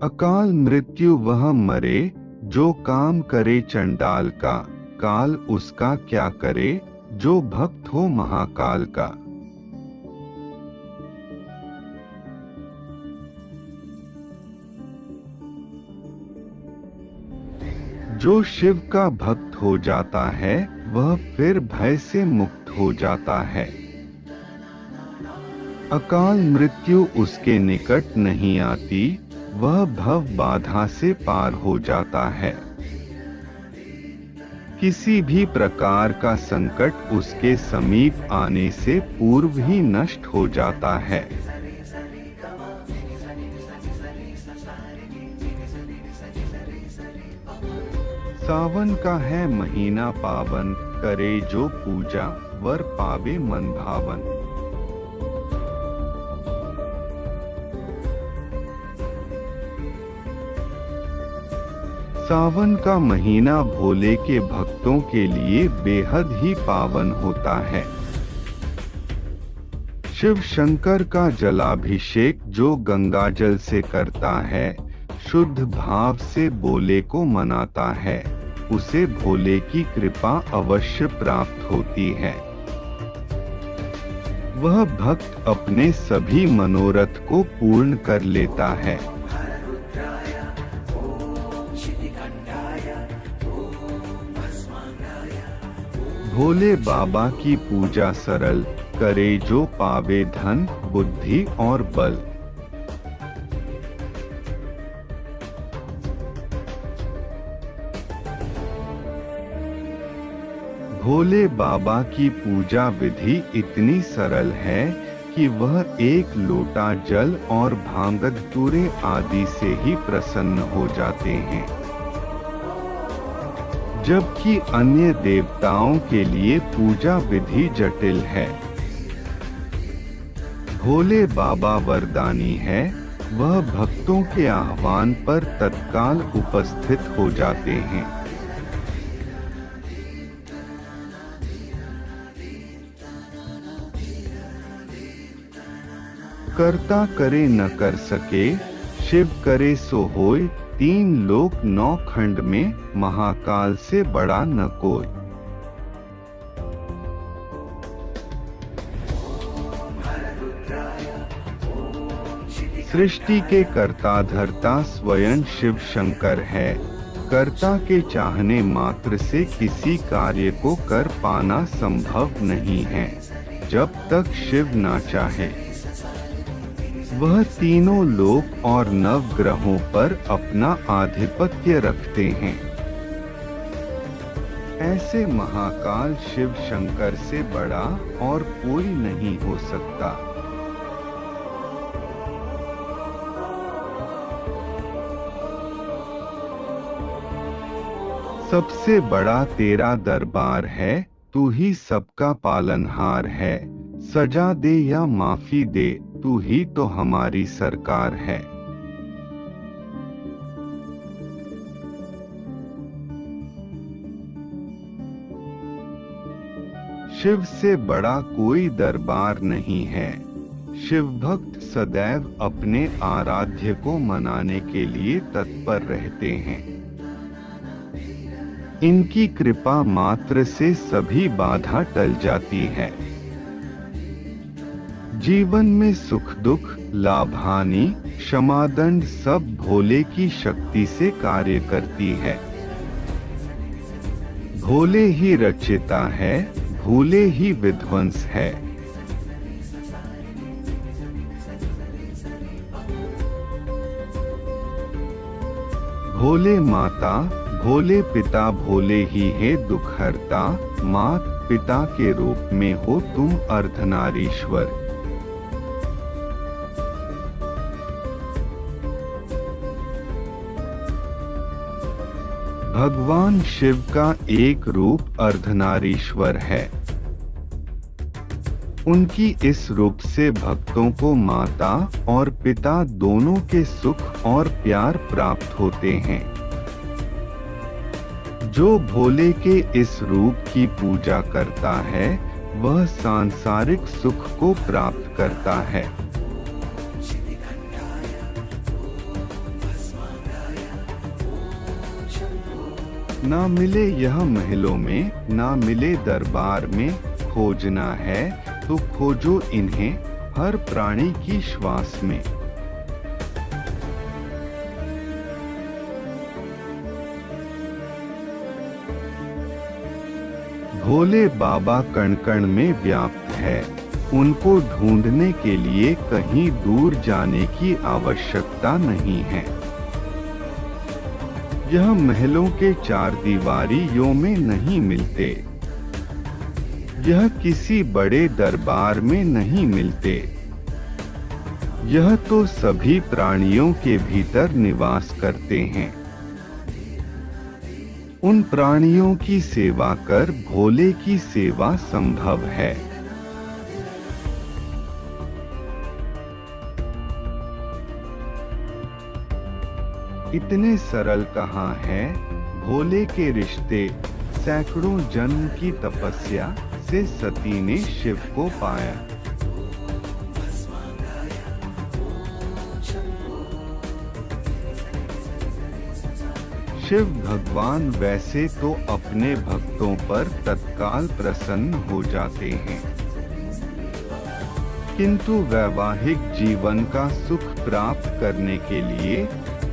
अकाल मृत्यु वह मरे जो काम करे चंडाल का, काल उसका क्या करे जो भक्त हो महाकाल का। जो शिव का भक्त हो जाता है वह फिर भय से मुक्त हो जाता है। अकाल मृत्यु उसके निकट नहीं आती, वह भव बाधा से पार हो जाता है। किसी भी प्रकार का संकट उसके समीप आने से पूर्व ही नष्ट हो जाता है। सावन का है महीना पावन, करे जो पूजा वर पावे मन भावन। सावन का महीना भोले के भक्तों के लिए बेहद ही पावन होता है। शिव शंकर का जलाभिषेक जो गंगा जल से करता है, शुद्ध भाव से भोले को मनाता है, उसे भोले की कृपा अवश्य प्राप्त होती है। वह भक्त अपने सभी मनोरथ को पूर्ण कर लेता है। भोले बाबा की पूजा सरल, करे जो पावे धन बुद्धि और बल। भोले बाबा की पूजा विधि इतनी सरल है कि वह एक लोटा जल और भांग धतूरे आदि से ही प्रसन्न हो जाते हैं, जबकि अन्य देवताओं के लिए पूजा विधि जटिल है। भोले बाबा वरदानी है, वह भक्तों के आह्वान पर तत्काल उपस्थित हो जाते हैं। कर्ता करे न कर सके, शिव करे सो होय, तीन लोक नौ खंड में महाकाल से बड़ा न कोई। सृष्टि के कर्ता धर्ता स्वयं शिव शंकर है। कर्ता के चाहने मात्र से किसी कार्य को कर पाना संभव नहीं है, जब तक शिव ना चाहे। वह तीनों लोक और नव ग्रहों पर अपना आधिपत्य रखते हैं। ऐसे महाकाल शिव शंकर से बड़ा और कोई नहीं हो सकता। सबसे बड़ा तेरा दरबार है, तू ही सबका पालनहार है। सजा दे या माफी दे, तू ही तो हमारी सरकार है। शिव से बड़ा कोई दरबार नहीं है। शिव भक्त सदैव अपने आराध्य को मनाने के लिए तत्पर रहते हैं। इनकी कृपा मात्र से सभी बाधा टल जाती है। जीवन में सुख दुख, लाभ हानि, क्षमादंड सब भोले की शक्ति से कार्य करती है। भोले ही रचिता है, भोले ही विध्वंस है। भोले माता, भोले पिता, भोले ही है दुखहर्ता। मात पिता के रूप में हो तुम अर्धनारीश्वर। भगवान शिव का एक रूप अर्धनारीश्वर है। उनकी इस रूप से भक्तों को माता और पिता दोनों के सुख और प्यार प्राप्त होते हैं। जो भोले के इस रूप की पूजा करता है, वह सांसारिक सुख को प्राप्त करता है। ना मिले यह महलों में, ना मिले दरबार में, खोजना है तो खोजो इन्हें हर प्राणी की श्वास में। भोले बाबा कण कण में व्याप्त है, उनको ढूंढने के लिए कहीं दूर जाने की आवश्यकता नहीं है। यह महलों के चार दीवारियों में नहीं मिलते, यह किसी बड़े दरबार में नहीं मिलते, यह तो सभी प्राणियों के भीतर निवास करते हैं। उन प्राणियों की सेवा कर भोले की सेवा संभव है। इतने सरल कहाँ है भोले के रिश्ते, सैकड़ों जन्म की तपस्या से सती ने शिव को पाया। शिव भगवान वैसे तो अपने भक्तों पर तत्काल प्रसन्न हो जाते हैं, किंतु वैवाहिक जीवन का सुख प्राप्त करने के लिए,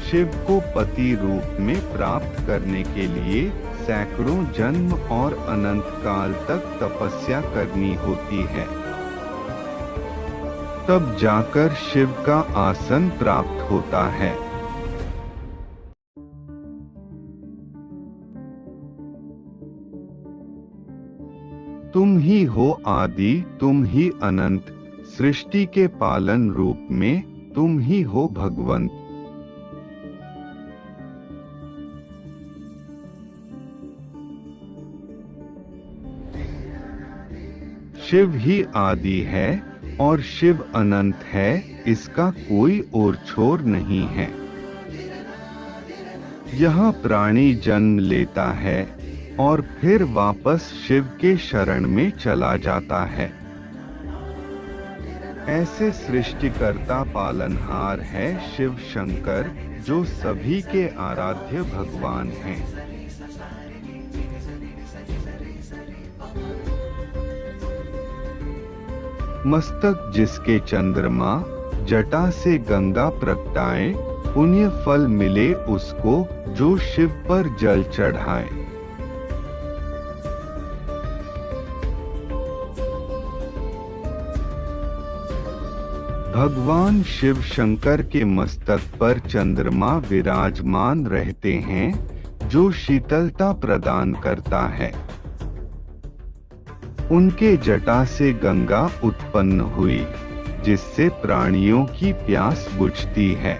शिव को पति रूप में प्राप्त करने के लिए सैकड़ों जन्म और अनंत काल तक तपस्या करनी होती है। तब जाकर शिव का आसन प्राप्त होता है। तुम ही हो आदि, तुम ही अनंत, सृष्टि के पालन रूप में तुम ही हो भगवंत। शिव ही आदि है और शिव अनंत है, इसका कोई और छोर नहीं है। यह प्राणी जन्म लेता है और फिर वापस शिव के शरण में चला जाता है। ऐसे सृष्टिकर्ता पालनहार है शिव शंकर, जो सभी के आराध्य भगवान हैं। मस्तक जिसके चंद्रमा, जटा से गंगा प्रगटाए, पुण्य फल मिले उसको जो शिव पर जल चढ़ाए। भगवान शिव शंकर के मस्तक पर चंद्रमा विराजमान रहते हैं, जो शीतलता प्रदान करता है। उनके जटा से गंगा उत्पन्न हुई, जिससे प्राणियों की प्यास बुझती है।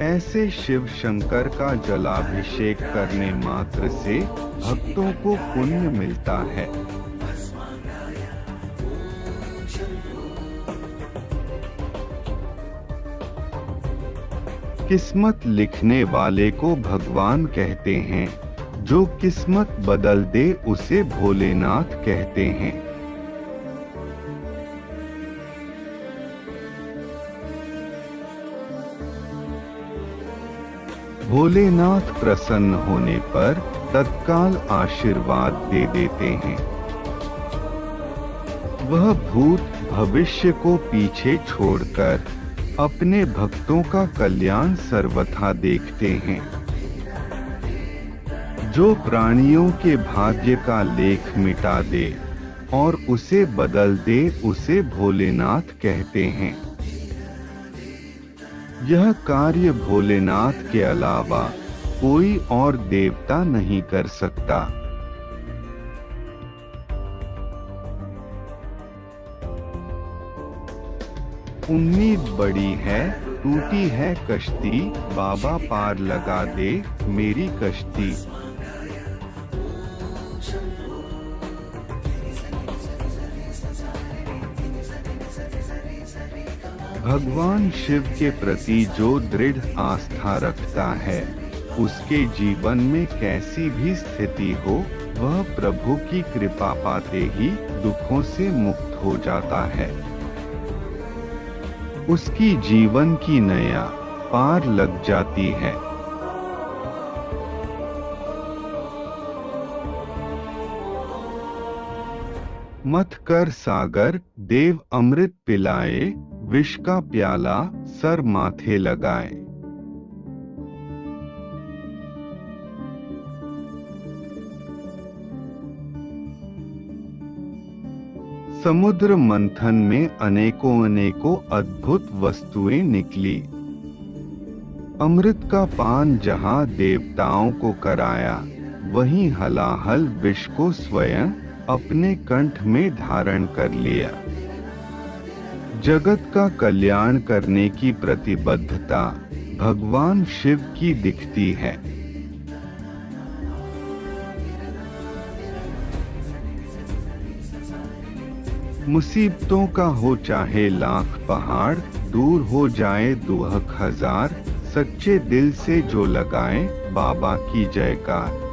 ऐसे शिव शंकर का जलाभिषेक करने मात्र से भक्तों को पुण्य मिलता है। किस्मत लिखने वाले को भगवान कहते हैं, जो किस्मत बदल दे उसे भोलेनाथ कहते हैं। भोलेनाथ प्रसन्न होने पर तत्काल आशीर्वाद दे देते हैं। वह भूत भविष्य को पीछे छोड़कर अपने भक्तों का कल्याण सर्वथा देखते हैं। जो प्राणियों के भाग्य का लेख मिटा दे और उसे बदल दे उसे भोलेनाथ कहते हैं। यह कार्य भोलेनाथ के अलावा कोई और देवता नहीं कर सकता। उम्मीद बड़ी है, टूटी है कश्ती, बाबा पार लगा दे मेरी कश्ती। भगवान शिव के प्रति जो दृढ़ आस्था रखता है, उसके जीवन में कैसी भी स्थिति हो, वह प्रभु की कृपा पाते ही दुखों से मुक्त हो जाता है। उसकी जीवन की नया पार लग जाती है। मथ कर सागर देव अमृत पिलाए, विष का प्याला सर माथे लगाए। समुद्र मंथन में अनेकों अद्भुत वस्तुएं निकली। अमृत का पान जहां देवताओं को कराया, वहीं हलाहल विष को स्वयं अपने कंठ में धारण कर लिया। जगत का कल्याण करने की प्रतिबद्धता भगवान शिव की दिखती है। मुसीबतों का हो चाहे लाख पहाड़, दूर हो जाए दुहक हजार, सच्चे दिल से जो लगाए बाबा की जयकार।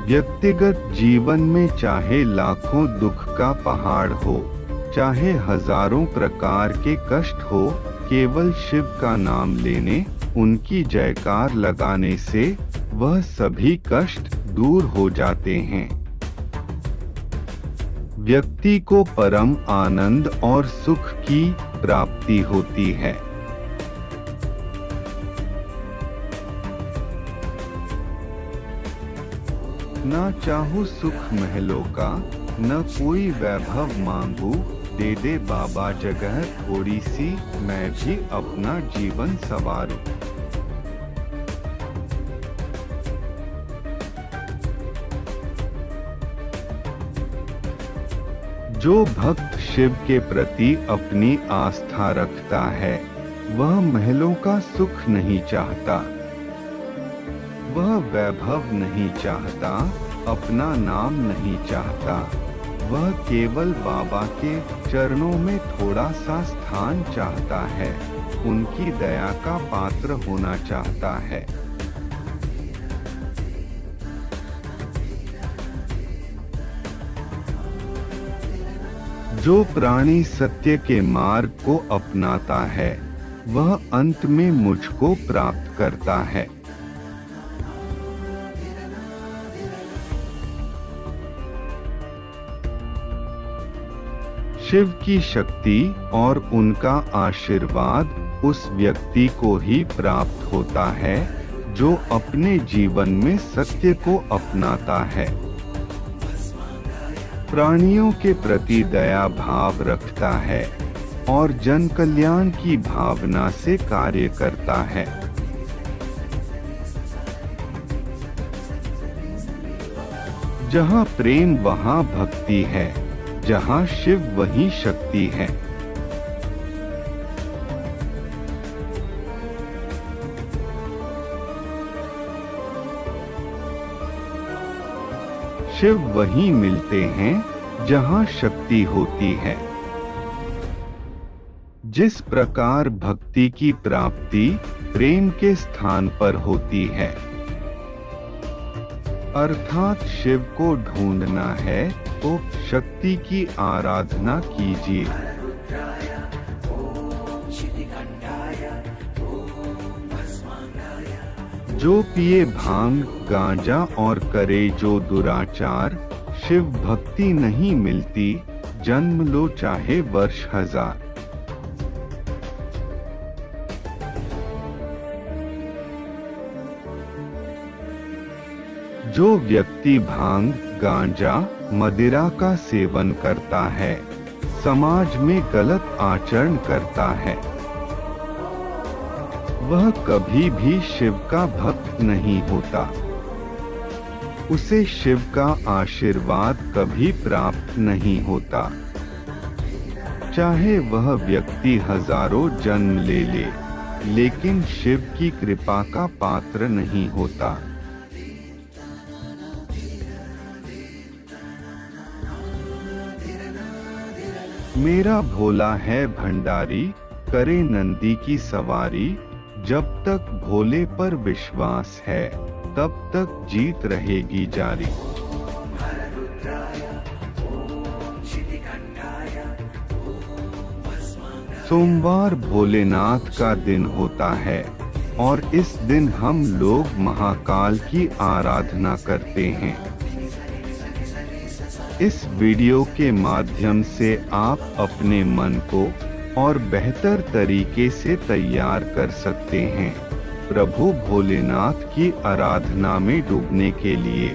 व्यक्तिगत जीवन में चाहे लाखों दुख का पहाड़ हो, चाहे हजारों प्रकार के कष्ट हो, केवल शिव का नाम लेने, उनकी जयकार लगाने से वह सभी कष्ट दूर हो जाते हैं। व्यक्ति को परम आनंद और सुख की प्राप्ति होती है। न चाहूं सुख महलों का, न कोई वैभव मांगू, दे दे बाबा जगह थोड़ी सी, मैं भी अपना जीवन संवारूं। जो भक्त शिव के प्रति अपनी आस्था रखता है, वह महलों का सुख नहीं चाहता, वह वैभव नहीं चाहता, अपना नाम नहीं चाहता, वह केवल बाबा के चरणों में थोड़ा सा स्थान चाहता है, उनकी दया का पात्र होना चाहता है। जो प्राणी सत्य के मार्ग को अपनाता है, वह अंत में मुझको प्राप्त करता है। शिव की शक्ति और उनका आशीर्वाद उस व्यक्ति को ही प्राप्त होता है जो अपने जीवन में सत्य को अपनाता है, प्राणियों के प्रति दया भाव रखता है और जन कल्याण की भावना से कार्य करता है। जहाँ प्रेम वहाँ भक्ति है, जहाँ शिव वहीं शक्ति है। शिव वहीं मिलते हैं जहाँ शक्ति होती है। जिस प्रकार भक्ति की प्राप्ति प्रेम के स्थान पर होती है, अर्थात शिव को ढूंढना है तो शक्ति की आराधना कीजिए। जो पिए भांग गांजा और करे जो दुराचार, शिव भक्ति नहीं मिलती, जन्म लो चाहे वर्ष हजार। जो व्यक्ति भांग गांजा मदिरा का सेवन करता है, समाज में गलत आचरण करता है, वह कभी भी शिव का भक्त नहीं होता, उसे शिव का आशीर्वाद कभी प्राप्त नहीं होता। चाहे वह व्यक्ति हजारों जन्म ले ले, लेकिन शिव की कृपा का पात्र नहीं होता। मेरा भोला है भंडारी, करे नंदी की सवारी, जब तक भोले पर विश्वास है, तब तक जीत रहेगी जारी। सोमवार भोलेनाथ का दिन होता है, और इस दिन हम लोग महाकाल की आराधना करते हैं। इस वीडियो के माध्यम से आप अपने मन को और बेहतर तरीके से तैयार कर सकते हैं प्रभु भोलेनाथ की आराधना में डूबने के लिए।